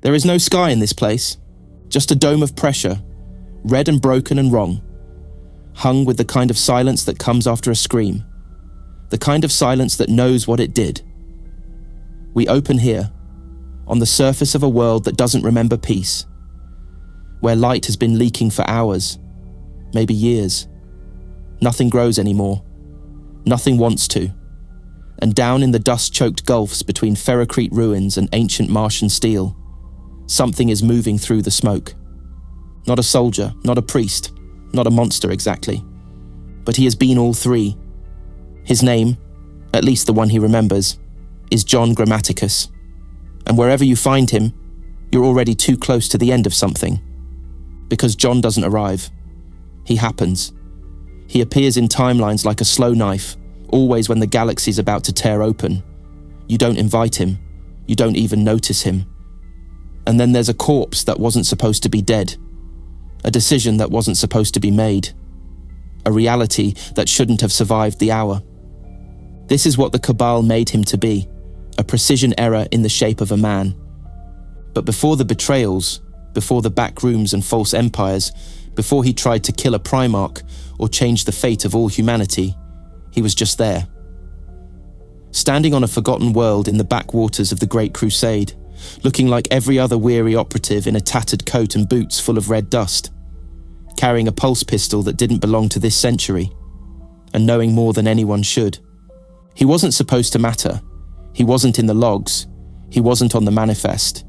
There is no sky in this place, just a dome of pressure, red and broken and wrong, hung with the kind of silence that comes after a scream, the kind of silence that knows what it did. We open here, on the surface of a world that doesn't remember peace, where light has been leaking for hours, maybe years. Nothing grows anymore. Nothing wants to. And down in the dust-choked gulfs between Ferrocrete ruins and ancient Martian steel, something is moving through the smoke. Not a soldier, not a priest, not a monster exactly. But he has been all three. His name, at least the one he remembers, is John Grammaticus. And wherever you find him, you're already too close to the end of something. Because John doesn't arrive. He happens. He appears in timelines like a slow knife, always when the galaxy's about to tear open. You don't invite him. You don't even notice him. And then there's a corpse that wasn't supposed to be dead. A decision that wasn't supposed to be made. A reality that shouldn't have survived the hour. This is what the Cabal made him to be, a precision error in the shape of a man. But before the betrayals, before the back rooms and false empires, before he tried to kill a Primarch or change the fate of all humanity, he was just there. Standing on a forgotten world in the backwaters of the Great Crusade, looking like every other weary operative in a tattered coat and boots full of red dust, carrying a pulse pistol that didn't belong to this century, and knowing more than anyone should. He wasn't supposed to matter. He wasn't in the logs. He wasn't on the manifest.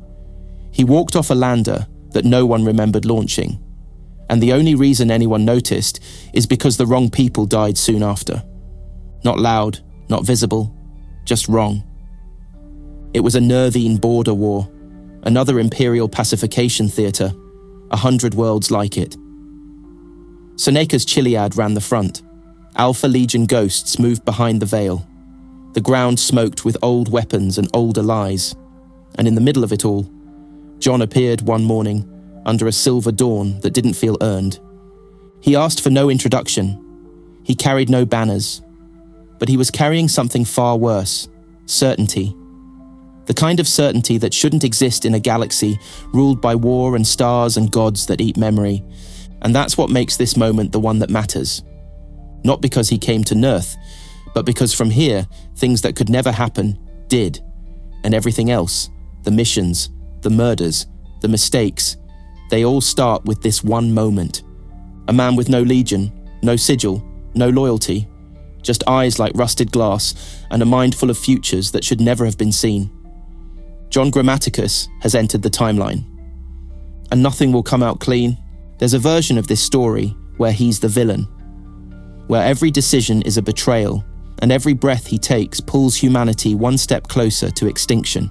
He walked off a lander that no one remembered launching, and the only reason anyone noticed is because the wrong people died soon after. Not loud, not visible, just wrong. It was a Nervine border war, another imperial pacification theatre, 100 worlds like it. Seneca's Chiliad ran the front. Alpha Legion ghosts moved behind the veil. The ground smoked with old weapons and older lies. And in the middle of it all, John appeared one morning under a silver dawn that didn't feel earned. He asked for no introduction. He carried no banners. But he was carrying something far worse, certainty. The kind of certainty that shouldn't exist in a galaxy ruled by war and stars and gods that eat memory. And that's what makes this moment the one that matters. Not because he came to Nurth, but because from here, things that could never happen did. And everything else, the missions, the murders, the mistakes, they all start with this one moment. A man with no legion, no sigil, no loyalty, just eyes like rusted glass and a mind full of futures that should never have been seen. John Grammaticus has entered the timeline. And nothing will come out clean. There's a version of this story where he's the villain, where every decision is a betrayal and every breath he takes pulls humanity one step closer to extinction.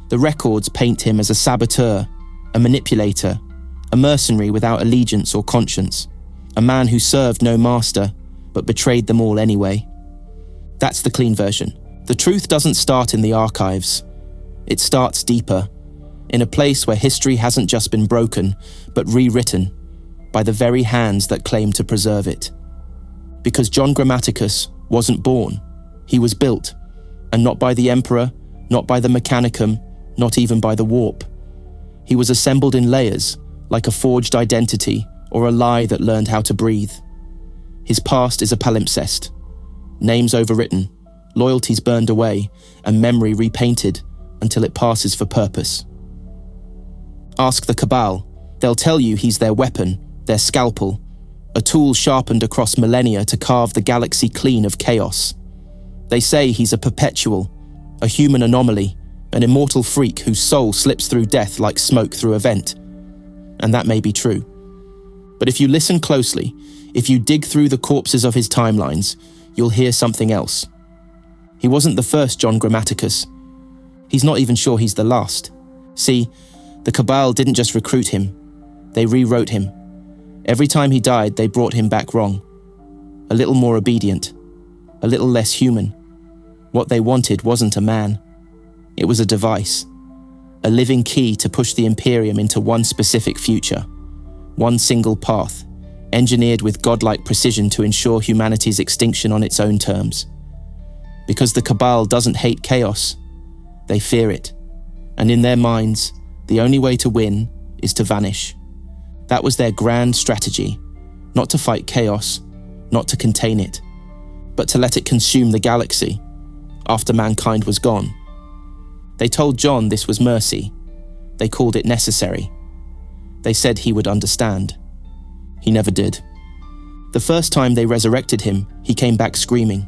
The records paint him as a saboteur, a manipulator, a mercenary without allegiance or conscience, a man who served no master but betrayed them all anyway. That's the clean version. The truth doesn't start in the archives. It starts deeper, in a place where history hasn't just been broken, but rewritten by the very hands that claim to preserve it. Because John Grammaticus wasn't born, he was built, and not by the Emperor, not by the Mechanicum, not even by the Warp. He was assembled in layers, like a forged identity or a lie that learned how to breathe. His past is a palimpsest. Names overwritten, loyalties burned away, and memory repainted until it passes for purpose. Ask the Cabal. They'll tell you he's their weapon, their scalpel, a tool sharpened across millennia to carve the galaxy clean of chaos. They say he's a perpetual, a human anomaly, an immortal freak whose soul slips through death like smoke through a vent. And that may be true. But if you listen closely, if you dig through the corpses of his timelines, you'll hear something else. He wasn't the first John Grammaticus. He's not even sure he's the last. See, the Cabal didn't just recruit him, they rewrote him. Every time he died, they brought him back wrong. A little more obedient, a little less human. What they wanted wasn't a man. It was a device, a living key to push the Imperium into one specific future, one single path, engineered with godlike precision to ensure humanity's extinction on its own terms. Because the Cabal doesn't hate chaos, they fear it, and in their minds, The only way to win is to vanish. That was their grand strategy, not to fight chaos, not to contain it, but to let it consume the galaxy after mankind was gone. They told John this was mercy. They called it necessary. They said he would understand. He never did. The first time they resurrected him, he came back screaming.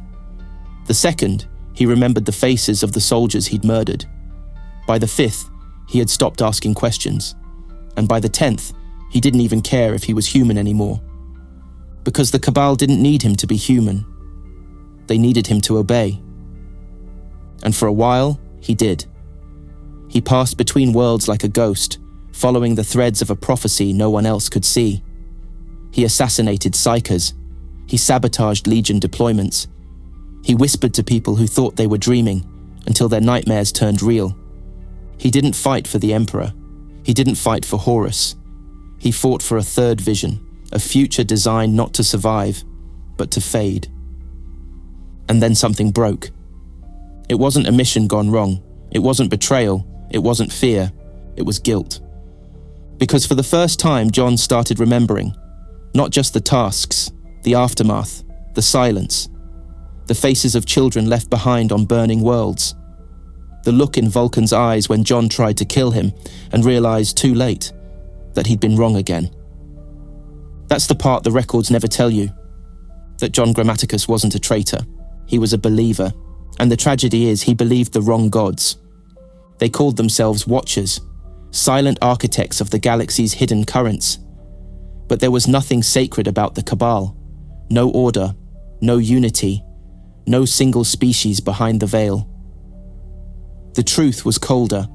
The second, he remembered the faces of the soldiers he'd murdered. By the fifth, he had stopped asking questions. And by the 10th, he didn't even care if he was human anymore. Because the Cabal didn't need him to be human. They needed him to obey. And for a while, he did. He passed between worlds like a ghost, following the threads of a prophecy no one else could see. He assassinated psychers. He sabotaged Legion deployments. He whispered to people who thought they were dreaming until their nightmares turned real. He didn't fight for the Emperor. He didn't fight for Horus. He fought for a third vision, a future designed not to survive, but to fade. And then something broke. It wasn't a mission gone wrong. It wasn't betrayal. It wasn't fear. It was guilt. Because for the first time, John started remembering, not just the tasks, the aftermath, the silence, the faces of children left behind on burning worlds, the look in Vulkan's eyes when John tried to kill him and realized too late that he'd been wrong again. That's the part the records never tell you, that John Grammaticus wasn't a traitor. He was a believer, and the tragedy is he believed the wrong gods. They called themselves Watchers, silent architects of the galaxy's hidden currents. But there was nothing sacred about the Cabal. No order, no unity, no single species behind the veil. The truth was colder.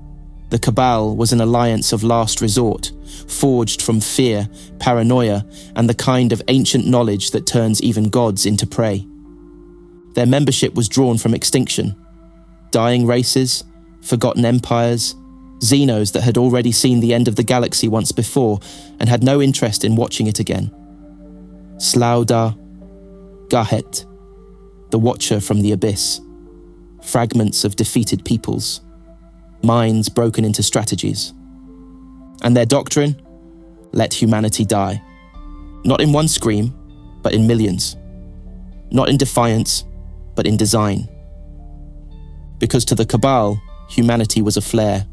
The Cabal was an alliance of last resort, forged from fear, paranoia, and the kind of ancient knowledge that turns even gods into prey. Their membership was drawn from extinction. Dying races, forgotten empires, Xenos that had already seen the end of the galaxy once before and had no interest in watching it again. Slauda, Gahet, the Watcher from the Abyss. Fragments of defeated peoples. Minds broken into strategies. And their doctrine? Let humanity die. Not in one scream, but in millions. Not in defiance, but in design. Because to the Cabal, humanity was a flare,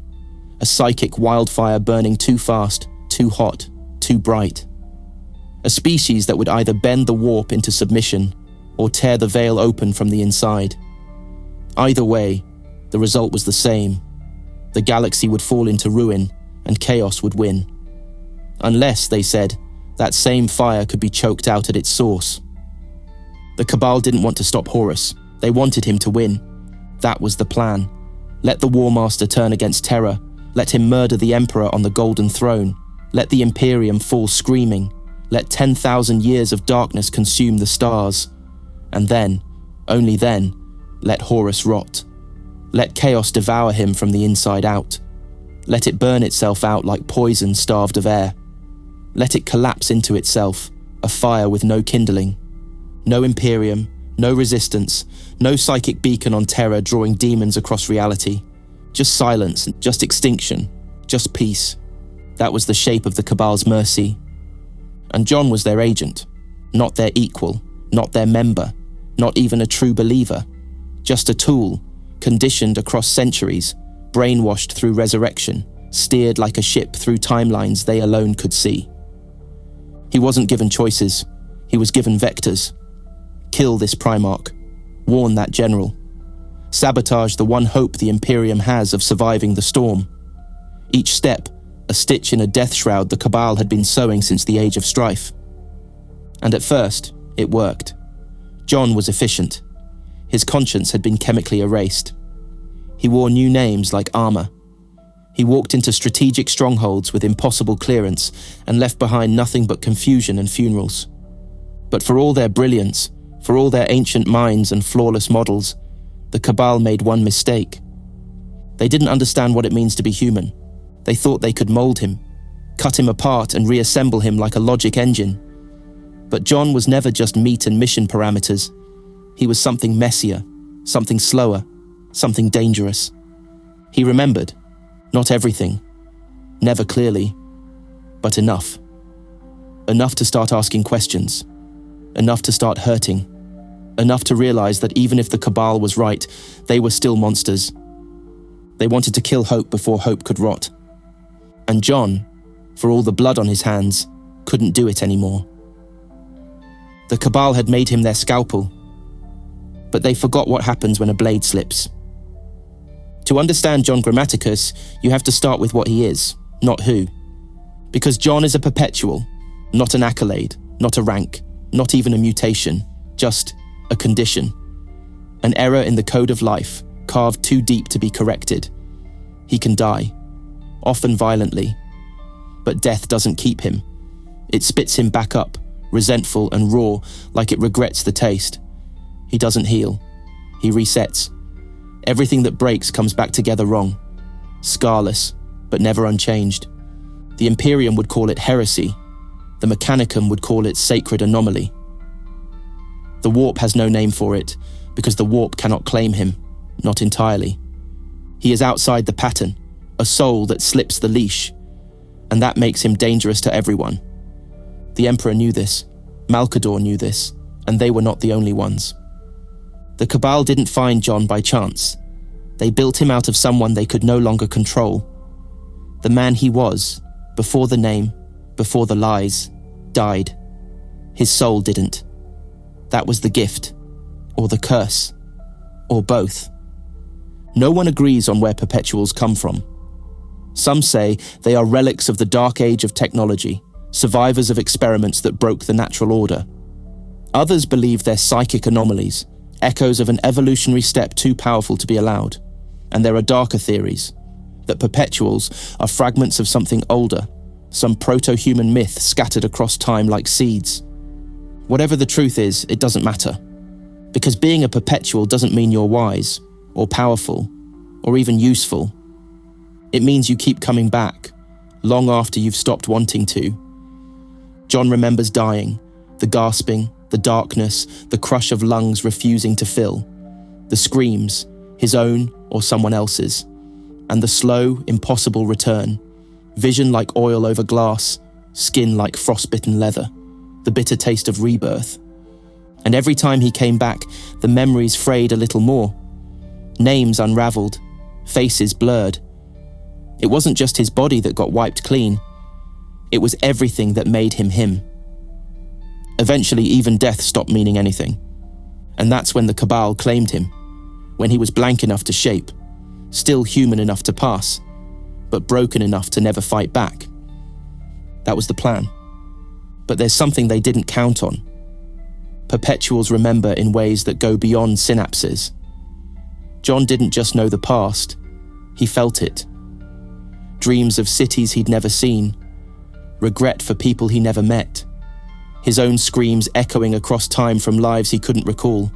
a psychic wildfire burning too fast, too hot, too bright. A species that would either bend the warp into submission or tear the veil open from the inside. Either way, the result was the same. The galaxy would fall into ruin and chaos would win. Unless, they said, that same fire could be choked out at its source. The Cabal didn't want to stop Horus. They wanted him to win. That was the plan. Let the War Master turn against terror. Let him murder the Emperor on the Golden Throne. Let the Imperium fall screaming. Let 10,000 years of darkness consume the stars. And then, only then, let Horus rot. Let chaos devour him from the inside out. Let it burn itself out like poison starved of air. Let it collapse into itself, a fire with no kindling. No Imperium, no resistance, no psychic beacon on terror drawing demons across reality. Just silence, just extinction, just peace. That was the shape of the Cabal's mercy. And John was their agent, not their equal, not their member, not even a true believer. Just a tool, conditioned across centuries, brainwashed through resurrection, steered like a ship through timelines they alone could see. He wasn't given choices, he was given vectors. Kill this Primarch, warn that general. Sabotage the one hope the Imperium has of surviving the storm. Each step, a stitch in a death shroud the Cabal had been sewing since the Age of Strife. And at first, it worked. John was efficient. His conscience had been chemically erased. He wore new names like armor. He walked into strategic strongholds with impossible clearance and left behind nothing but confusion and funerals. But for all their brilliance, for all their ancient minds and flawless models, the Cabal made one mistake. They didn't understand what it means to be human. They thought they could mold him, cut him apart and reassemble him like a logic engine. But John was never just meat and mission parameters. He was something messier, something slower, something dangerous. He remembered, not everything, Never clearly, but enough. Enough to start asking questions. Enough to start hurting. Enough to realize that even if the Cabal was right, they were still monsters. They wanted to kill hope before hope could rot. And John, for all the blood on his hands, couldn't do it anymore. The Cabal had made him their scalpel, but they forgot what happens when a blade slips. To understand John Grammaticus, you have to start with what he is, not who. Because John is a perpetual, not an accolade, not a rank, not even a mutation, just a condition. An error in the code of life, carved too deep to be corrected. He can die, often violently, but death doesn't keep him. It spits him back up, resentful and raw, like it regrets the taste. He doesn't heal. He resets. Everything that breaks comes back together wrong. Scarless, but never unchanged. The Imperium would call it heresy. The Mechanicum would call it sacred anomaly. The warp has no name for it, because the warp cannot claim him, not entirely. He is outside the pattern, a soul that slips the leash, and that makes him dangerous to everyone. The Emperor knew this, Malcador knew this, and they were not the only ones. The Cabal didn't find John by chance. They built him out of someone they could no longer control. The man he was, before the name, before the lies, died. His soul didn't. That was the gift, or the curse, or both. No one agrees on where Perpetuals come from. Some say they are relics of the dark age of technology, survivors of experiments that broke the natural order. Others believe they're psychic anomalies, echoes of an evolutionary step too powerful to be allowed. And there are darker theories, that Perpetuals are fragments of something older, some proto-human myth scattered across time like seeds. Whatever the truth is, it doesn't matter. Because being a Perpetual doesn't mean you're wise, or powerful, or even useful. It means you keep coming back, long after you've stopped wanting to. John remembers dying, the gasping, the darkness, the crush of lungs refusing to fill, the screams, his own or someone else's, and the slow, impossible return, vision like oil over glass, skin like frostbitten leather, the bitter taste of rebirth. And every time he came back, the memories frayed a little more. Names unraveled, faces blurred. It wasn't just his body that got wiped clean. It was everything that made him him. Eventually, even death stopped meaning anything. And that's when the Cabal claimed him, when he was blank enough to shape, still human enough to pass, but broken enough to never fight back. That was the plan. But there's something they didn't count on. Perpetuals remember in ways that go beyond synapses. John didn't just know the past, he felt it. Dreams of cities he'd never seen, regret for people he never met, his own screams echoing across time from lives he couldn't recall.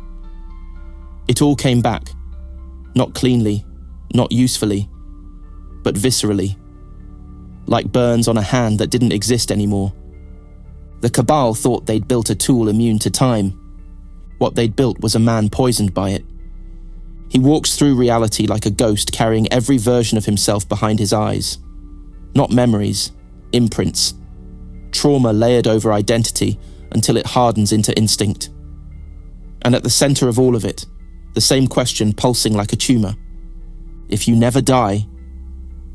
It all came back, not cleanly, not usefully, but viscerally, like burns on a hand that didn't exist anymore. The Cabal thought they'd built a tool immune to time. What they'd built was a man poisoned by it. He walks through reality like a ghost carrying every version of himself behind his eyes. Not memories, imprints. Trauma layered over identity until it hardens into instinct. And at the center of all of it, the same question pulsing like a tumor. If you never die,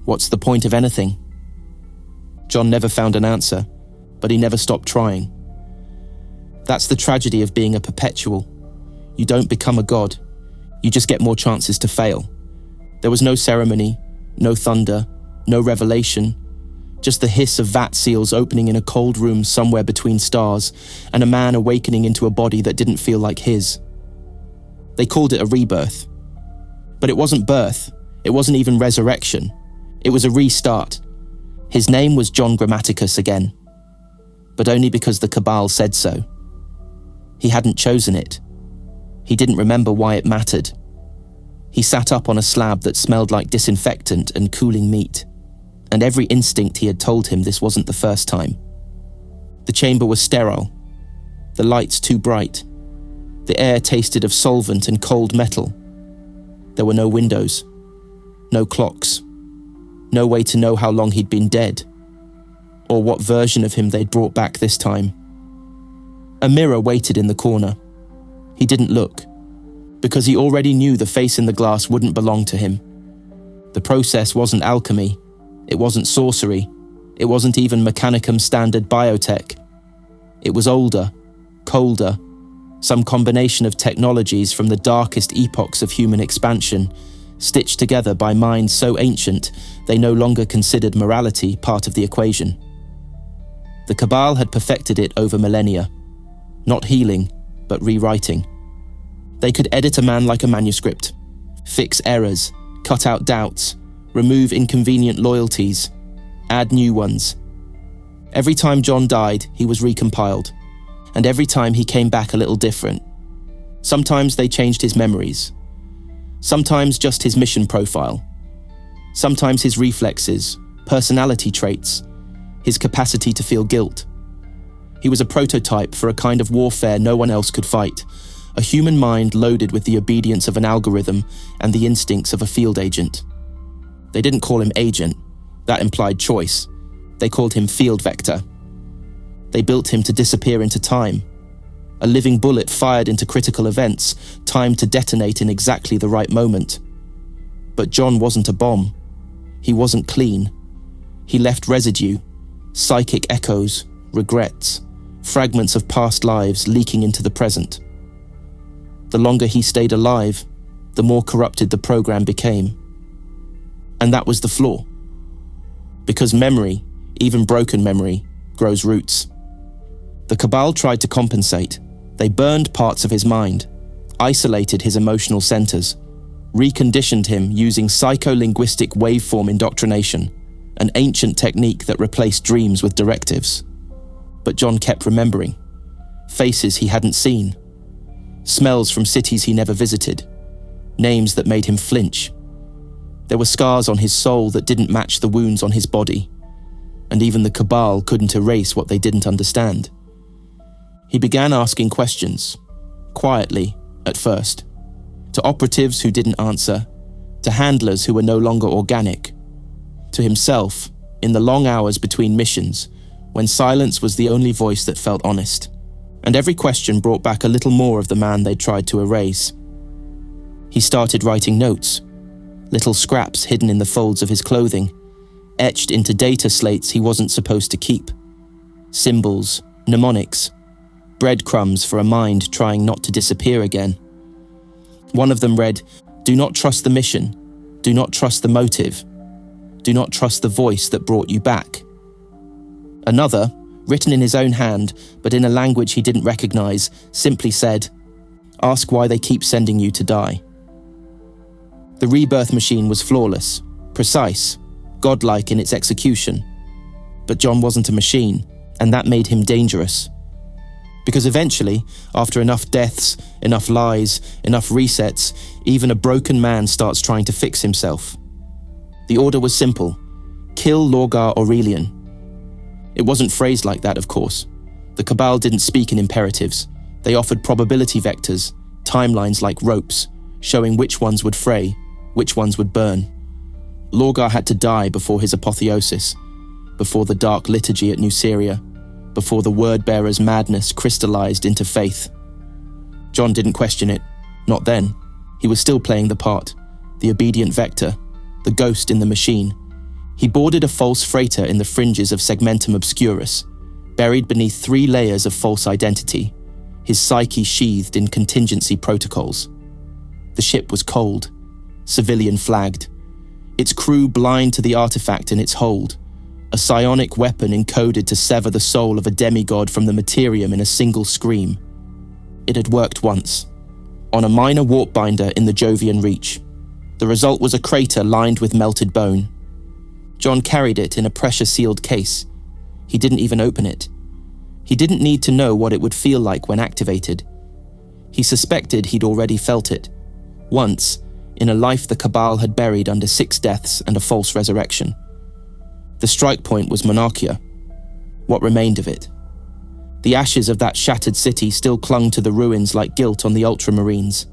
what's the point of anything? John never found an answer, but he never stopped trying. That's the tragedy of being a Perpetual. You don't become a god. You just get more chances to fail. There was no ceremony, no thunder, no revelation, just the hiss of vat seals opening in a cold room somewhere between stars, and a man awakening into a body that didn't feel like his. They called it a rebirth. But it wasn't birth, it wasn't even resurrection. It was a restart. His name was John Grammaticus again. But only because the Cabal said so. He hadn't chosen it. He didn't remember why it mattered. He sat up on a slab that smelled like disinfectant and cooling meat, and every instinct he had told him this wasn't the first time. The chamber was sterile, the lights too bright, the air tasted of solvent and cold metal. There were no windows, no clocks. No way to know how long he'd been dead, or what version of him they'd brought back this time. A mirror waited in the corner. He didn't look, because he already knew the face in the glass wouldn't belong to him. The process wasn't alchemy, it wasn't sorcery, it wasn't even Mechanicum standard biotech. It was older, colder, some combination of technologies from the darkest epochs of human expansion, stitched together by minds so ancient they no longer considered morality part of the equation. The Cabal had perfected it over millennia, not healing, but rewriting. They could edit a man like a manuscript, fix errors, cut out doubts, remove inconvenient loyalties, add new ones. Every time John died, he was recompiled, and every time he came back a little different. Sometimes they changed his memories, sometimes just his mission profile, sometimes his reflexes, personality traits, his capacity to feel guilt. He was a prototype for a kind of warfare no one else could fight, a human mind loaded with the obedience of an algorithm and the instincts of a field agent. They didn't call him agent, that implied choice. They called him field vector. They built him to disappear into time, a living bullet fired into critical events, timed to detonate in exactly the right moment. But John wasn't a bomb. He wasn't clean. He left residue, psychic echoes, regrets, fragments of past lives leaking into the present. The longer he stayed alive, the more corrupted the program became. And that was the flaw. Because memory, even broken memory, grows roots. The Cabal tried to compensate. They burned parts of his mind, isolated his emotional centers, reconditioned him using psycholinguistic waveform indoctrination, an ancient technique that replaced dreams with directives. But John kept remembering. Faces he hadn't seen, smells from cities he never visited, names that made him flinch. There were scars on his soul that didn't match the wounds on his body, and even the Cabal couldn't erase what they didn't understand. He began asking questions, quietly at first, to operatives who didn't answer, to handlers who were no longer organic, to himself in the long hours between missions when silence was the only voice that felt honest. And every question brought back a little more of the man they'd tried to erase. He started writing notes, little scraps hidden in the folds of his clothing, etched into data slates he wasn't supposed to keep. Symbols, mnemonics, breadcrumbs for a mind trying not to disappear again. One of them read, "Do not trust the mission. Do not trust the motive. Do not trust the voice that brought you back." Another, written in his own hand, but in a language he didn't recognize, simply said, "Ask why they keep sending you to die." The Rebirth machine was flawless, precise, godlike in its execution. But John wasn't a machine, and that made him dangerous. Because eventually, after enough deaths, enough lies, enough resets, even a broken man starts trying to fix himself. The order was simple: kill Lorgar Aurelian. It wasn't phrased like that, of course. The Cabal didn't speak in imperatives. They offered probability vectors, timelines like ropes, showing which ones would fray, which ones would burn. Lorgar had to die before his apotheosis, before the dark liturgy at New Syria, before the word-bearer's madness crystallized into faith. John didn't question it, not then. He was still playing the part, the obedient vector, the ghost in the machine. He boarded a false freighter in the fringes of Segmentum Obscurus, buried beneath 3 layers of false identity, his psyche sheathed in contingency protocols. The ship was cold, civilian flagged, its crew blind to the artifact in its hold, a psionic weapon encoded to sever the soul of a demigod from the materium in a single scream. It had worked once, on a minor warp binder in the Jovian Reach. The result was a crater lined with melted bone. John carried it in a pressure-sealed case. He didn't even open it. He didn't need to know what it would feel like when activated. He suspected he'd already felt it. Once, in a life the Cabal had buried under 6 deaths and a false resurrection. The strike point was Monarchia. What remained of it? The ashes of that shattered city still clung to the ruins like guilt on the Ultramarines.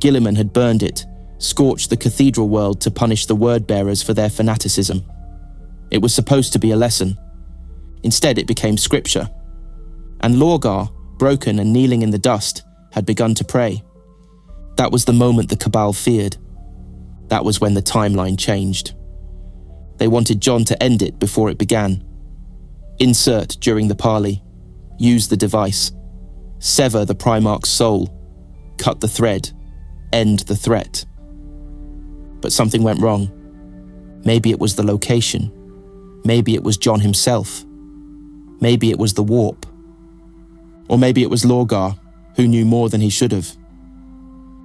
Gilliman had burned it, scorched the cathedral world to punish the word-bearers for their fanaticism. It was supposed to be a lesson. Instead, it became scripture. And Lorgar, broken and kneeling in the dust, had begun to pray. That was the moment the Cabal feared. That was when the timeline changed. They wanted John to end it before it began. Insert during the parley. Use the device. Sever the Primarch's soul. Cut the thread. End the threat. But something went wrong. Maybe it was the location. Maybe it was John himself. Maybe it was the warp. Or maybe it was Lorgar, who knew more than he should have.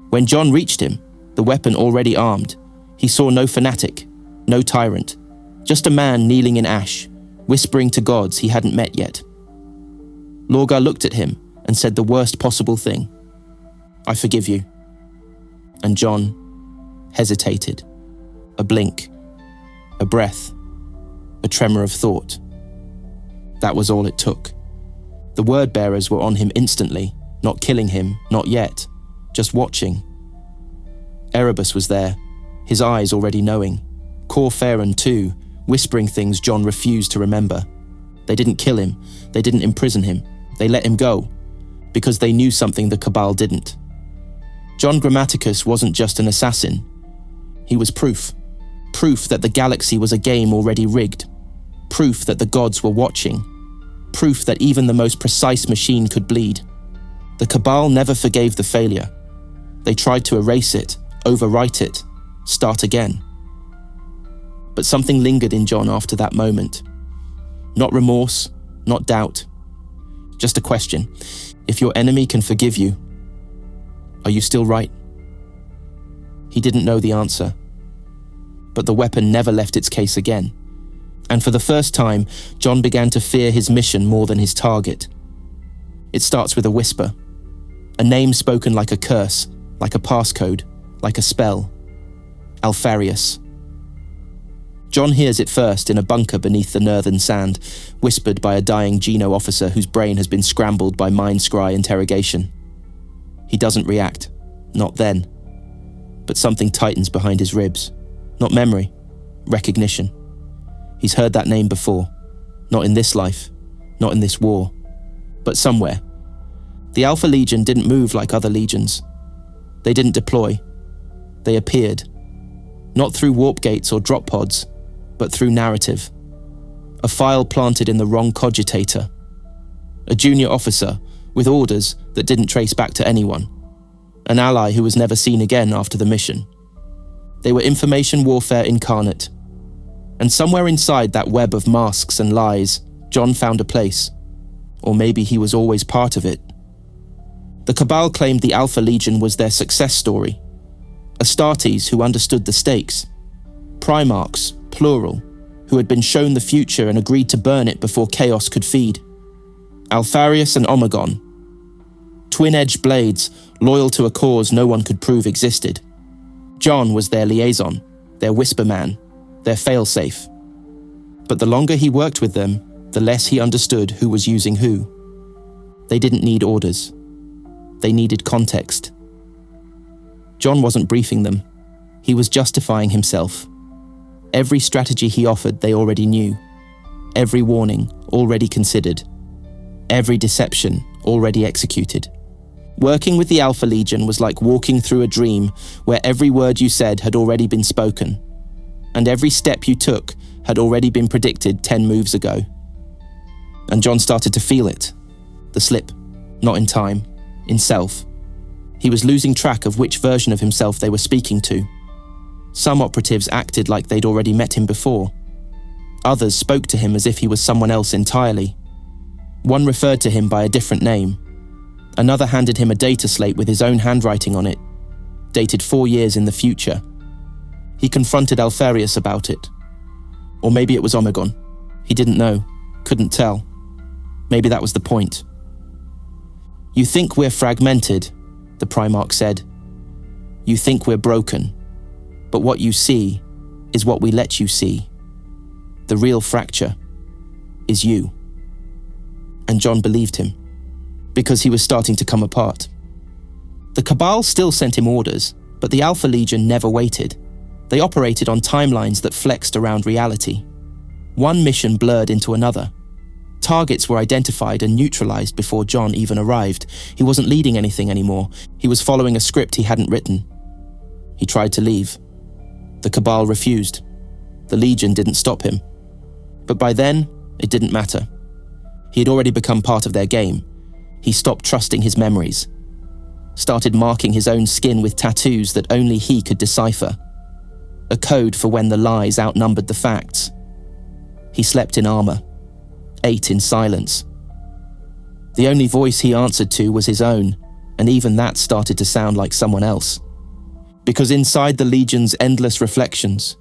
When John reached him, the weapon already armed, he saw no fanatic, no tyrant, just a man kneeling in ash, whispering to gods he hadn't met yet. Lorgar looked at him and said the worst possible thing. "I forgive you." And John hesitated. A blink, a breath, a tremor of thought. That was all it took. The word-bearers were on him instantly, not killing him, not yet, just watching. Erebus was there, his eyes already knowing. Cor Farron too, whispering things John refused to remember. They didn't kill him, they didn't imprison him, they let him go, because they knew something the Cabal didn't. John Grammaticus wasn't just an assassin. He was proof. Proof that the galaxy was a game already rigged. Proof that the gods were watching. Proof that even the most precise machine could bleed. The Cabal never forgave the failure. They tried to erase it, overwrite it, start again. But something lingered in John after that moment. Not remorse, not doubt. Just a question. If your enemy can forgive you, are you still right? He didn't know the answer. But the weapon never left its case again. And for the first time, John began to fear his mission more than his target. It starts with a whisper. A name spoken like a curse, like a passcode, like a spell. Alpharius. John hears it first in a bunker beneath the northern sand, whispered by a dying Geno officer whose brain has been scrambled by mind scry interrogation. He doesn't react. Not then. But something tightens behind his ribs. Not memory. Recognition. He's heard that name before. Not in this life. Not in this war. But somewhere. The Alpha Legion didn't move like other legions. They didn't deploy. They appeared. Not through warp gates or drop pods, but through narrative. A file planted in the wrong cogitator. A junior officer with orders that didn't trace back to anyone. An ally who was never seen again after the mission. They were information warfare incarnate. And somewhere inside that web of masks and lies, John found a place. Or maybe he was always part of it. The Cabal claimed the Alpha Legion was their success story. Astartes who understood the stakes. Primarchs, plural, who had been shown the future and agreed to burn it before chaos could feed. Alpharius and Omegon. Twin-edged blades, loyal to a cause no one could prove existed. John was their liaison, their whisper man, their failsafe. But the longer he worked with them, the less he understood who was using who. They didn't need orders. They needed context. John wasn't briefing them. He was justifying himself. Every strategy he offered they already knew. Every warning already considered. Every deception already executed. Working with the Alpha Legion was like walking through a dream where every word you said had already been spoken, and every step you took had already been predicted 10 moves ago. And John started to feel it. The slip, not in time, in self. He was losing track of which version of himself they were speaking to. Some operatives acted like they'd already met him before. Others spoke to him as if he was someone else entirely. One referred to him by a different name. Another handed him a data slate with his own handwriting on it, dated 4 years in the future. He confronted Alpharius about it. Or maybe it was Omegon. He didn't know, couldn't tell. Maybe that was the point. "You think we're fragmented," the Primarch said. "You think we're broken. But what you see is what we let you see. The real fracture is you." And John believed him, because he was starting to come apart. The Cabal still sent him orders, But the Alpha Legion never waited. They operated on timelines that flexed around reality. One mission blurred into another. Targets were identified and neutralized before John even arrived. He wasn't leading anything anymore. He was following a script he hadn't written. He tried to leave. The Cabal refused. The Legion didn't stop him. But by then, it didn't matter. He had already become part of their game. He stopped trusting his memories. Started marking his own skin with tattoos that only he could decipher. A code for when the lies outnumbered the facts. He slept in armor. Ate in silence. The only voice he answered to was his own, and even that started to sound like someone else. Because inside the Legion's endless reflections,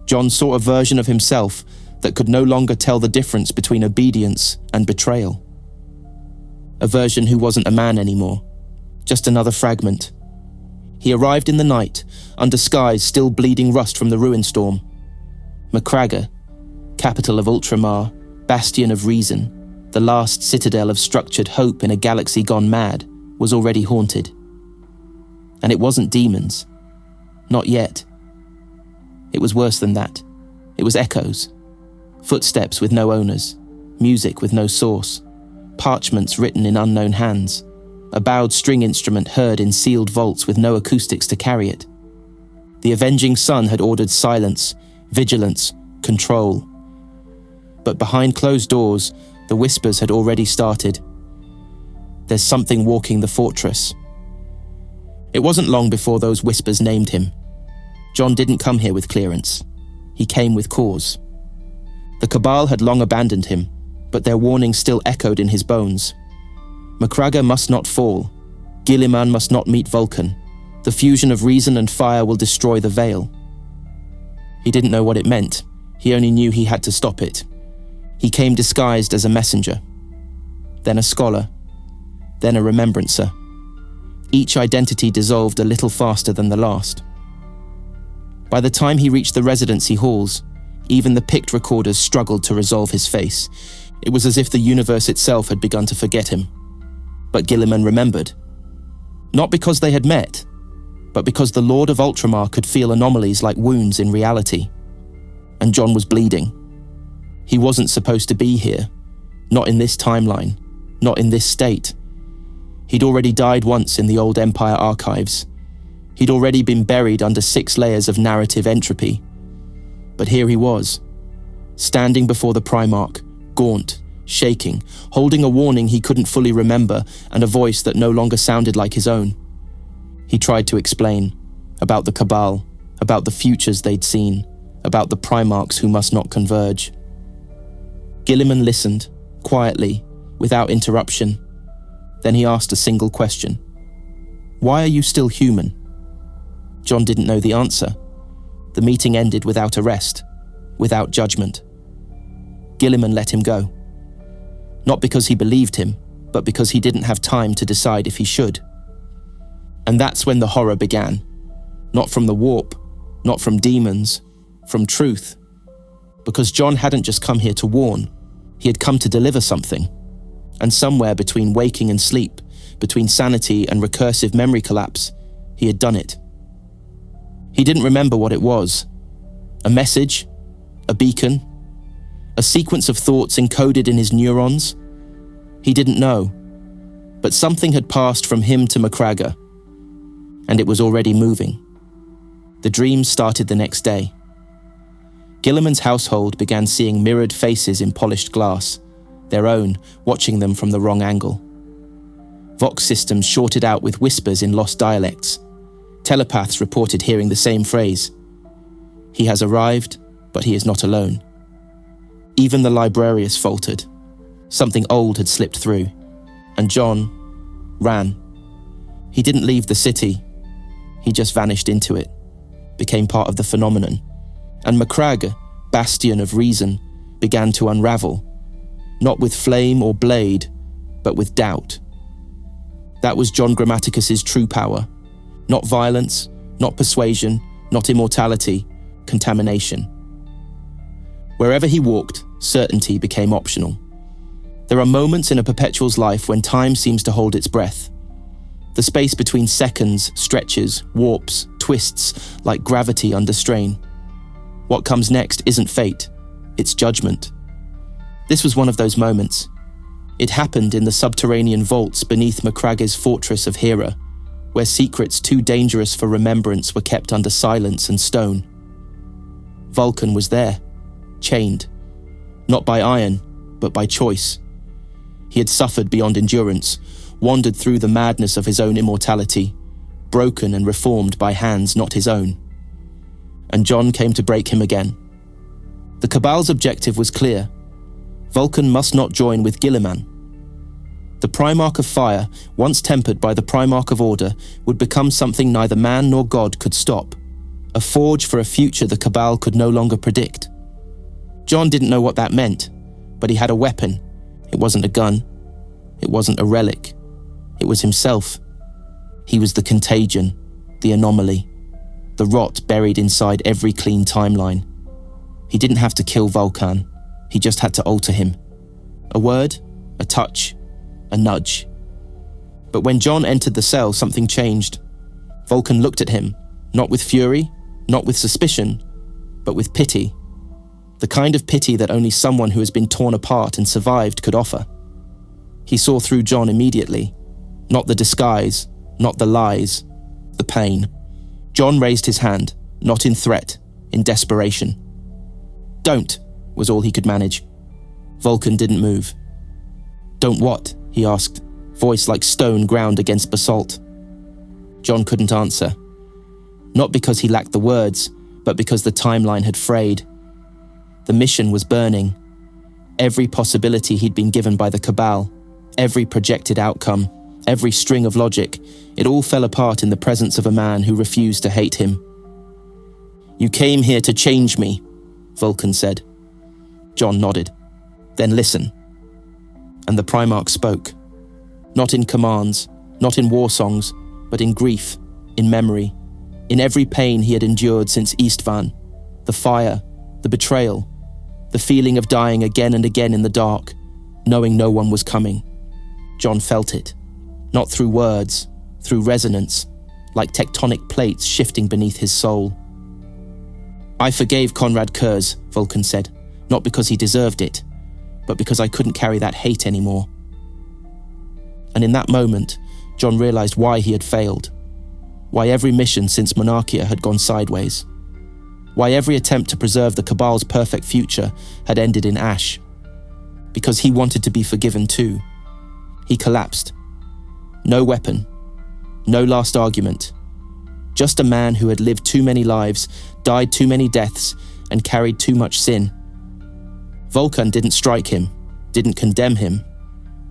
John saw a version of himself that could no longer tell the difference between obedience and betrayal. A version who wasn't a man anymore, just another fragment. He arrived in the night, under skies still bleeding rust from the ruin storm. Macragge, capital of Ultramar, bastion of reason, the last citadel of structured hope in a galaxy gone mad, was already haunted. And it wasn't demons. Not yet. It was worse than that. It was echoes. Footsteps with no owners. Music with no source. Parchments written in unknown hands. A bowed string instrument heard in sealed vaults with no acoustics to carry it. The avenging sun had ordered silence, vigilance, control. But behind closed doors, the whispers had already started. There's something walking the fortress. It wasn't long before those whispers named him. John didn't come here with clearance. He came with cause. The Cabal had long abandoned him, but their warning still echoed in his bones. Macragge must not fall. Guilliman must not meet Vulkan. The fusion of reason and fire will destroy the Veil. He didn't know what it meant. He only knew he had to stop it. He came disguised as a messenger, then a scholar, then a remembrancer. Each identity dissolved a little faster than the last. By the time he reached the residency halls, even the picked recorders struggled to resolve his face. It was as if the universe itself had begun to forget him. But Guilliman remembered. Not because they had met, but because the Lord of Ultramar could feel anomalies like wounds in reality. And John was bleeding. He wasn't supposed to be here. Not in this timeline. Not in this state. He'd already died once in the old Empire archives. He'd already been buried under 6 layers of narrative entropy. But here he was, standing before the Primarch, gaunt, shaking, holding a warning he couldn't fully remember and a voice that no longer sounded like his own. He tried to explain, about the Cabal, about the futures they'd seen, about the Primarchs who must not converge. Guilliman listened, quietly, without interruption. Then he asked a single question. Why are you still human? John didn't know the answer. The meeting ended without arrest, without judgment. Guilliman let him go. Not because he believed him, but because he didn't have time to decide if he should. And that's when the horror began. Not from the warp, not from demons, from truth. Because John hadn't just come here to warn, he had come to deliver something. And somewhere between waking and sleep, between sanity and recursive memory collapse, he had done it. He didn't remember what it was. A message? A beacon? A sequence of thoughts encoded in his neurons? He didn't know. But something had passed from him to Macragge, and it was already moving. The dream started the next day. Guilliman's household began seeing mirrored faces in polished glass, their own watching them from the wrong angle. Vox systems shorted out with whispers in lost dialects. Telepaths reported hearing the same phrase. He has arrived, but he is not alone. Even the librarius faltered. Something old had slipped through, and John ran. He didn't leave the city. He just vanished into it, became part of the phenomenon. And Macragge, bastion of reason, began to unravel, not with flame or blade, but with doubt. That was John Grammaticus's true power. Not violence, not persuasion, not immortality, contamination. Wherever he walked, certainty became optional. There are moments in a Perpetual's life when time seems to hold its breath. The space between seconds stretches, warps, twists, twists like gravity under strain. What comes next isn't fate, it's judgment. This was one of those moments. It happened in the subterranean vaults beneath Macragge's fortress of Hera, where secrets too dangerous for remembrance were kept under silence and stone. Vulkan was there, chained, not by iron, but by choice. He had suffered beyond endurance, wandered through the madness of his own immortality, broken and reformed by hands not his own. And John came to break him again. The Cabal's objective was clear. Vulkan must not join with Guilliman. The Primarch of Fire, once tempered by the Primarch of Order, would become something neither man nor God could stop, a forge for a future the Cabal could no longer predict. John didn't know what that meant, but he had a weapon. It wasn't a gun. It wasn't a relic. It was himself. He was the contagion, the anomaly, the rot buried inside every clean timeline. He didn't have to kill Vulkan. He just had to alter him. A word, a touch, a nudge. But when John entered the cell, something changed. Vulkan looked at him, not with fury, not with suspicion, but with pity. The kind of pity that only someone who has been torn apart and survived could offer. He saw through John immediately. Not the disguise, not the lies, the pain. John raised his hand, not in threat, in desperation. "Don't," was all he could manage. Vulkan didn't move. "Don't what?" he asked, voice like stone ground against basalt. John couldn't answer. Not because he lacked the words, but because the timeline had frayed. The mission was burning. Every possibility he'd been given by the Cabal, every projected outcome, every string of logic, it all fell apart in the presence of a man who refused to hate him. "You came here to change me," Vulkan said. John nodded. "Then listen." And the Primarch spoke. Not in commands, not in war songs, but in grief, in memory, in every pain he had endured since Istvan, the fire, the betrayal, the feeling of dying again and again in the dark, knowing no one was coming. John felt it, not through words, through resonance, like tectonic plates shifting beneath his soul. "I forgave Conrad Kurz," Vulkan said, "not because he deserved it, but because I couldn't carry that hate anymore." And in that moment, John realized why he had failed, why every mission since Monarchia had gone sideways, why every attempt to preserve the Cabal's perfect future had ended in ash. Because he wanted to be forgiven too. He collapsed. No weapon, no last argument, just a man who had lived too many lives, died too many deaths, and carried too much sin. Vulkan didn't strike him, didn't condemn him,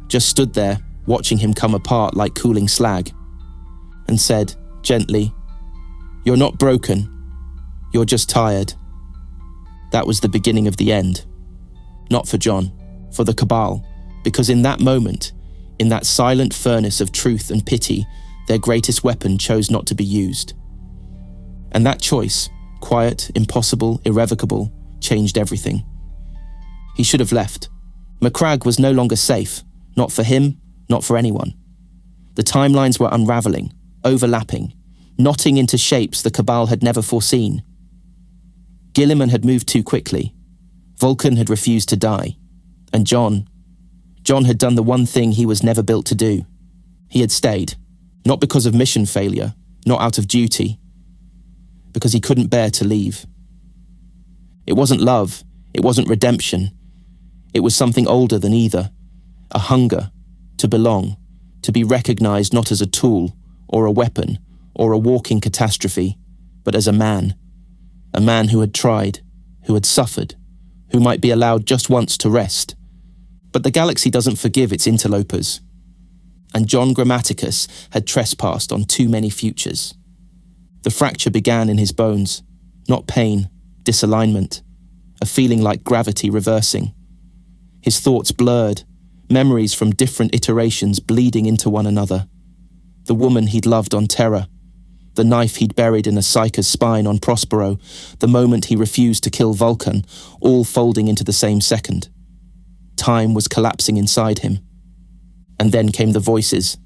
just stood there, watching him come apart like cooling slag, and said, gently, "You're not broken, you're just tired." That was the beginning of the end. Not for John, for the Cabal, because in that moment, in that silent furnace of truth and pity, their greatest weapon chose not to be used. And that choice, quiet, impossible, irrevocable, changed everything. He should have left. Macragge was no longer safe, not for him, not for anyone. The timelines were unraveling, overlapping, knotting into shapes the Cabal had never foreseen. Guilliman had moved too quickly. Vulkan had refused to die. And John had done the one thing he was never built to do. He had stayed, not because of mission failure, not out of duty, because he couldn't bear to leave. It wasn't love, it wasn't redemption. It was something older than either, a hunger to belong, to be recognized not as a tool or a weapon or a walking catastrophe, but as a man who had tried, who had suffered, who might be allowed just once to rest. But the galaxy doesn't forgive its interlopers, and John Grammaticus had trespassed on too many futures. The fracture began in his bones, not pain, disalignment, a feeling like gravity reversing. His thoughts blurred, memories from different iterations bleeding into one another. The woman he'd loved on Terra, the knife he'd buried in a Psyker's spine on Prospero, the moment he refused to kill Vulkan, all folding into the same second. Time was collapsing inside him. And then came the voices.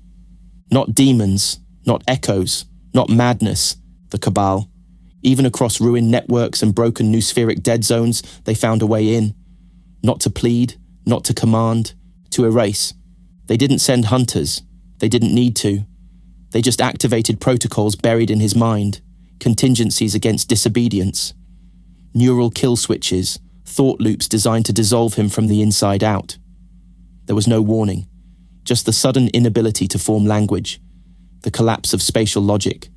Not demons, not echoes, not madness, the Cabal. Even across ruined networks and broken noospheric dead zones, they found a way in. Not to plead, not to command, to erase. They didn't send hunters. They didn't need to. They just activated protocols buried in his mind, contingencies against disobedience. Neural kill switches, thought loops designed to dissolve him from the inside out. There was no warning, just the sudden inability to form language, the collapse of spatial logic,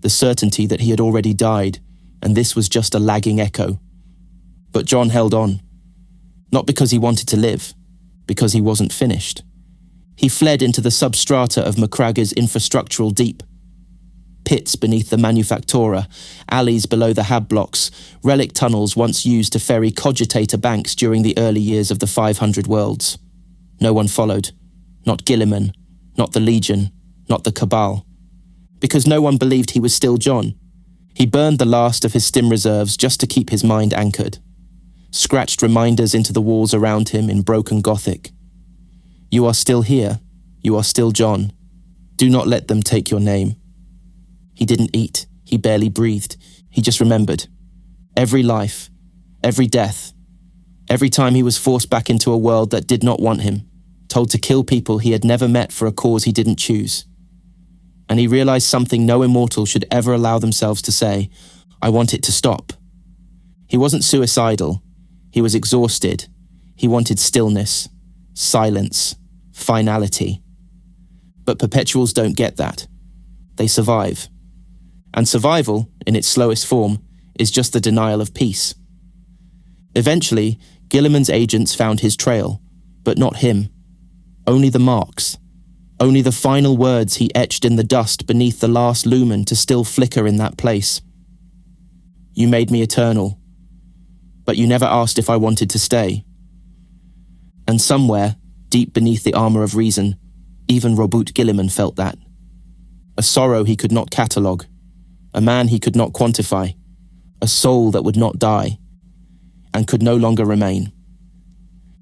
the certainty that he had already died, and this was just a lagging echo. But John held on. Not because he wanted to live, because he wasn't finished. He fled into the substrata of Macragge's infrastructural deep. Pits beneath the Manufactura, alleys below the hab blocks, relic tunnels once used to ferry cogitator banks during the early years of the 500 worlds. No one followed. Not Guilliman, not the Legion, not the Cabal. Because no one believed he was still John. He burned the last of his stim reserves just to keep his mind anchored. Scratched reminders into the walls around him in broken Gothic. You are still here. You are still John. Do not let them take your name. He didn't eat. He barely breathed. He just remembered. Every life, every death, every time he was forced back into a world that did not want him, told to kill people he had never met for a cause he didn't choose. And he realized something no immortal should ever allow themselves to say, I want it to stop. He wasn't suicidal. He was exhausted. He wanted stillness, silence, finality. But perpetuals don't get that. They survive. And survival, in its slowest form, is just the denial of peace. Eventually, Guilliman's agents found his trail, but not him. Only the marks. Only the final words he etched in the dust beneath the last lumen to still flicker in that place. You made me eternal, but you never asked if I wanted to stay. And somewhere, deep beneath the armour of reason, even Robert Guilliman felt that. A sorrow he could not catalogue, a man he could not quantify, a soul that would not die, and could no longer remain.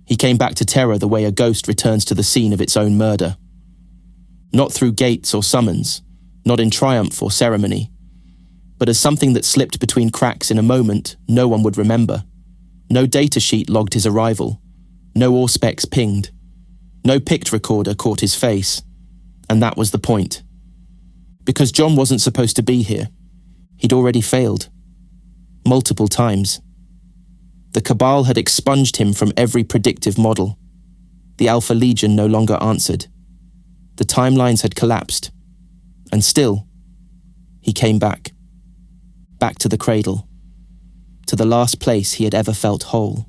He came back to terror the way a ghost returns to the scene of its own murder. Not through gates or summons, not in triumph or ceremony, but as something that slipped between cracks in a moment no one would remember. No datasheet logged his arrival, no auspex pinged, no pict recorder caught his face, and that was the point. Because John wasn't supposed to be here. He'd already failed. Multiple times. The Cabal had expunged him from every predictive model. The Alpha Legion no longer answered. The timelines had collapsed. And still, he came back. Back to the cradle. To the last place he had ever felt whole.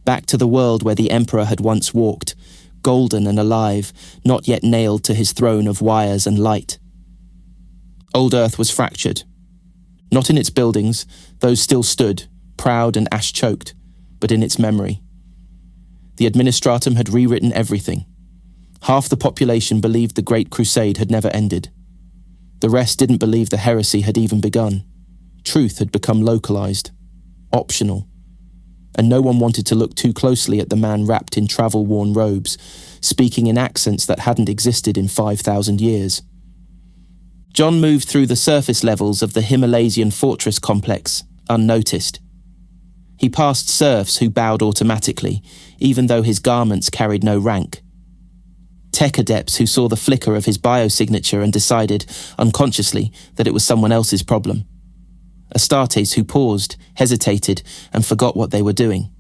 Back to the world where the Emperor had once walked, golden and alive, not yet nailed to his throne of wires and light. Old Earth was fractured. Not in its buildings, those still stood, proud and ash-choked, but in its memory. The Administratum had rewritten everything. Half the population believed the Great Crusade had never ended. The rest didn't believe the heresy had even begun. Truth had become localized, optional, and no one wanted to look too closely at the man wrapped in travel-worn robes, speaking in accents that hadn't existed in 5,000 years. John moved through the surface levels of the Himalaysian fortress complex, unnoticed. He passed serfs who bowed automatically, even though his garments carried no rank. Tech adepts who saw the flicker of his biosignature and decided, unconsciously, that it was someone else's problem. Astartes who paused, hesitated, and forgot what they were doing.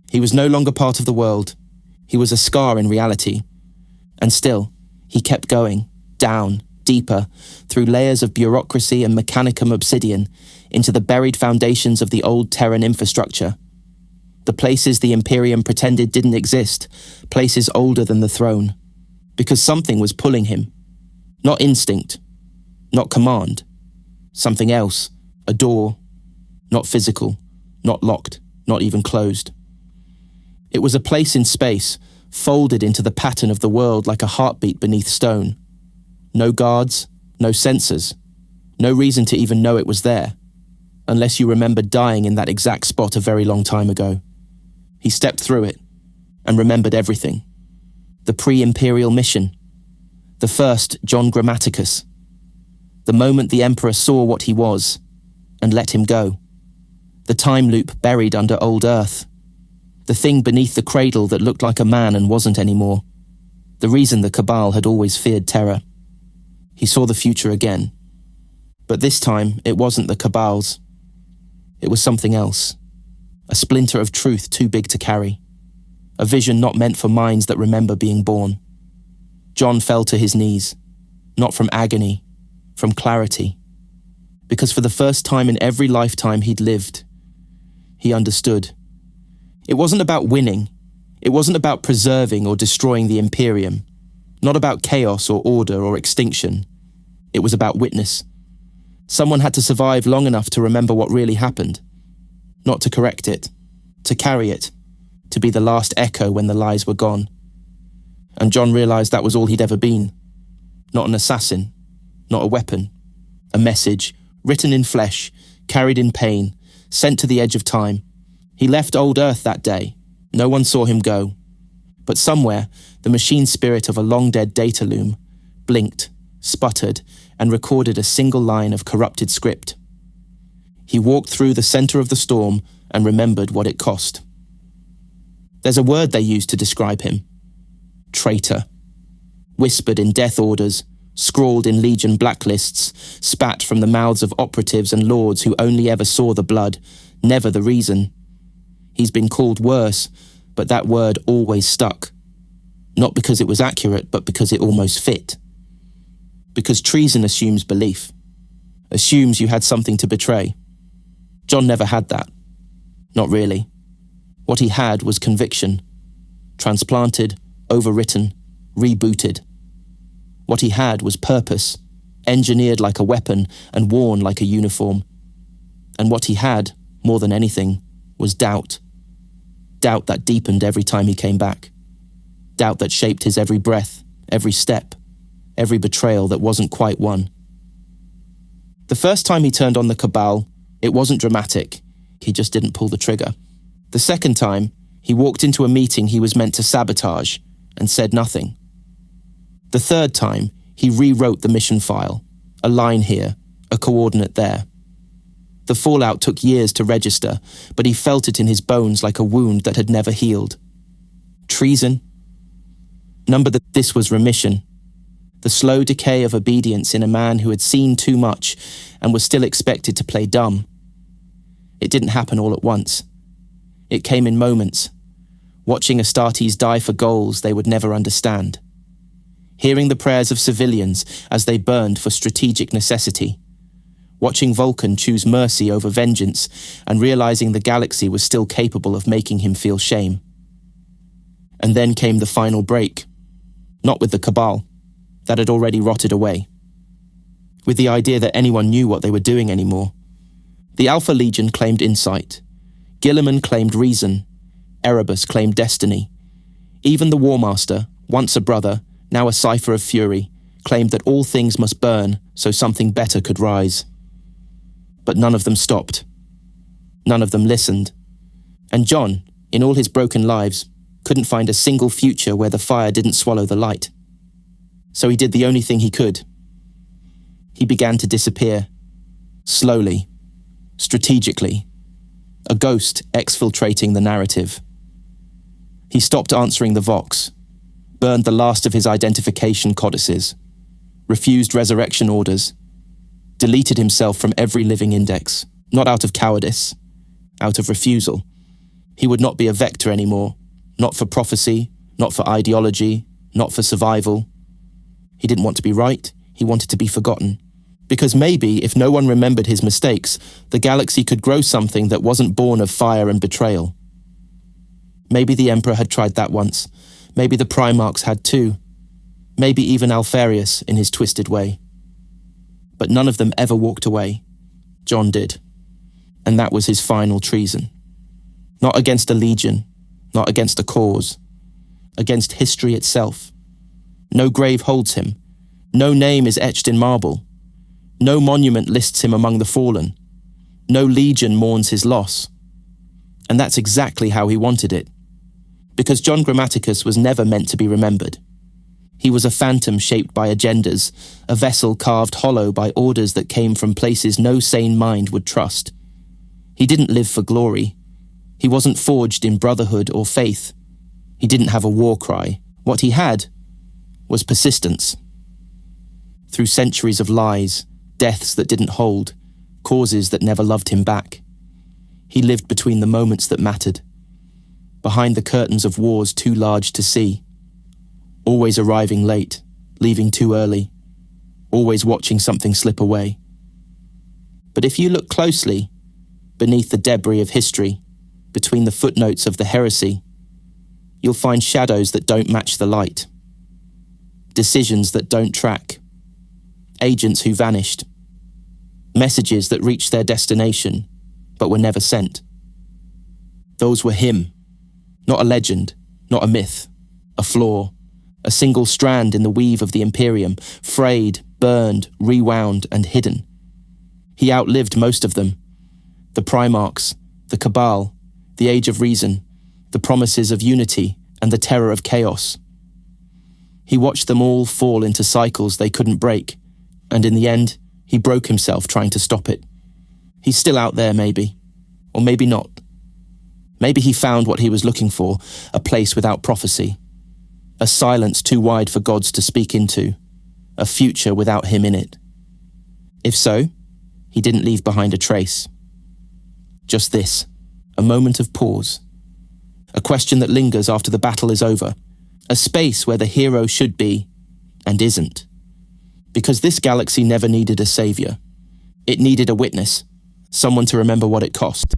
He was no longer part of the world. He was a scar in reality. And still, he kept going, down, deeper, through layers of bureaucracy and mechanicum obsidian, into the buried foundations of the old Terran infrastructure. The places the Imperium pretended didn't exist, places older than the throne. Because something was pulling him. Not instinct, not command. Something else, a door, not physical, not locked, not even closed. It was a place in space, folded into the pattern of the world like a heartbeat beneath stone. No guards, no sensors, no reason to even know it was there, unless you remembered dying in that exact spot a very long time ago. He stepped through it, and remembered everything. The pre-imperial mission, the first John Grammaticus, The moment the Emperor saw what he was and let him go. The time loop buried under old Earth. The thing beneath the cradle that looked like a man and wasn't anymore. The reason the Cabal had always feared terror. He saw the future again. But this time, it wasn't the Cabal's. It was something else. A splinter of truth too big to carry. A vision not meant for minds that remember being born. John fell to his knees. Not from agony, from clarity. Because for the first time in every lifetime he'd lived, he understood. It wasn't about winning. It wasn't about preserving or destroying the Imperium. Not about chaos or order or extinction. It was about witness. Someone had to survive long enough to remember what really happened. Not to correct it. To carry it. To be the last echo when the lies were gone. And John realized that was all he'd ever been. Not an assassin. Not a weapon. A message, written in flesh, carried in pain, sent to the edge of time. He left old Earth that day. No one saw him go. But somewhere, the machine spirit of a long-dead data loom blinked, sputtered, and recorded a single line of corrupted script. He walked through the center of the storm and remembered what it cost. There's a word they used to describe him. Traitor. Whispered in death orders, scrawled in Legion blacklists, spat from the mouths of operatives and lords who only ever saw the blood, never the reason. He's been called worse, but that word always stuck. Not because it was accurate, but because it almost fit. Because treason assumes belief. Assumes you had something to betray. John never had that. Not really. What he had was conviction. Transplanted, overwritten, rebooted. What he had was purpose, engineered like a weapon and worn like a uniform. And what he had, more than anything, was doubt. Doubt that deepened every time he came back. Doubt that shaped his every breath, every step, every betrayal that wasn't quite won. The first time he turned on the Cabal, it wasn't dramatic. He just didn't pull the trigger. The second time, he walked into a meeting he was meant to sabotage and said nothing. The third time, he rewrote the mission file. A line here, a coordinate there. The fallout took years to register, but he felt it in his bones like a wound that had never healed. Treason? This was remission. The slow decay of obedience in a man who had seen too much and was still expected to play dumb. It didn't happen all at once. It came in moments, watching Astartes die for goals they would never understand. Hearing the prayers of civilians as they burned for strategic necessity. Watching Vulkan choose mercy over vengeance and realizing the galaxy was still capable of making him feel shame. And then came the final break. Not with the Cabal. That had already rotted away. With the idea that anyone knew what they were doing anymore. The Alpha Legion claimed insight. Guilliman claimed reason. Erebus claimed destiny. Even the War Master, once a brother, now a cipher of fury, claimed that all things must burn so something better could rise. But none of them stopped. None of them listened. And John, in all his broken lives, couldn't find a single future where the fire didn't swallow the light. So he did the only thing he could. He began to disappear. Slowly. Strategically. A ghost exfiltrating the narrative. He stopped answering the Vox. Burned the last of his identification codices. Refused resurrection orders. Deleted himself from every living index. Not out of cowardice. Out of refusal. He would not be a vector anymore. Not for prophecy. Not for ideology. Not for survival. He didn't want to be right. He wanted to be forgotten. Because maybe, if no one remembered his mistakes, the galaxy could grow something that wasn't born of fire and betrayal. Maybe the Emperor had tried that once. Maybe the Primarchs had too. Maybe even Alpharius in his twisted way. But none of them ever walked away. John did. And that was his final treason. Not against a legion, not against a cause. Against history itself. No grave holds him. No name is etched in marble. No monument lists him among the fallen. No legion mourns his loss. And that's exactly how he wanted it. Because John Grammaticus was never meant to be remembered. He was a phantom shaped by agendas, a vessel carved hollow by orders that came from places no sane mind would trust. He didn't live for glory. He wasn't forged in brotherhood or faith. He didn't have a war cry. What he had was persistence. Through centuries of lies, deaths that didn't hold, causes that never loved him back, he lived between the moments that mattered, behind the curtains of wars too large to see, always arriving late, leaving too early, always watching something slip away. But if you look closely, beneath the debris of history, between the footnotes of the heresy, you'll find shadows that don't match the light, decisions that don't track, agents who vanished, messages that reached their destination but were never sent. Those were him, not a legend, not a myth, a flaw, a single strand in the weave of the Imperium, frayed, burned, rewound, and hidden. He outlived most of them. The Primarchs, the Cabal, the Age of Reason, the promises of unity, and the terror of chaos. He watched them all fall into cycles they couldn't break, and in the end, he broke himself trying to stop it. He's still out there, maybe. Or maybe not. Maybe he found what he was looking for, a place without prophecy. A silence too wide for gods to speak into. A future without him in it. If so, he didn't leave behind a trace. Just this, a moment of pause. A question that lingers after the battle is over. A space where the hero should be, and isn't. Because this galaxy never needed a savior. It needed a witness, someone to remember what it cost.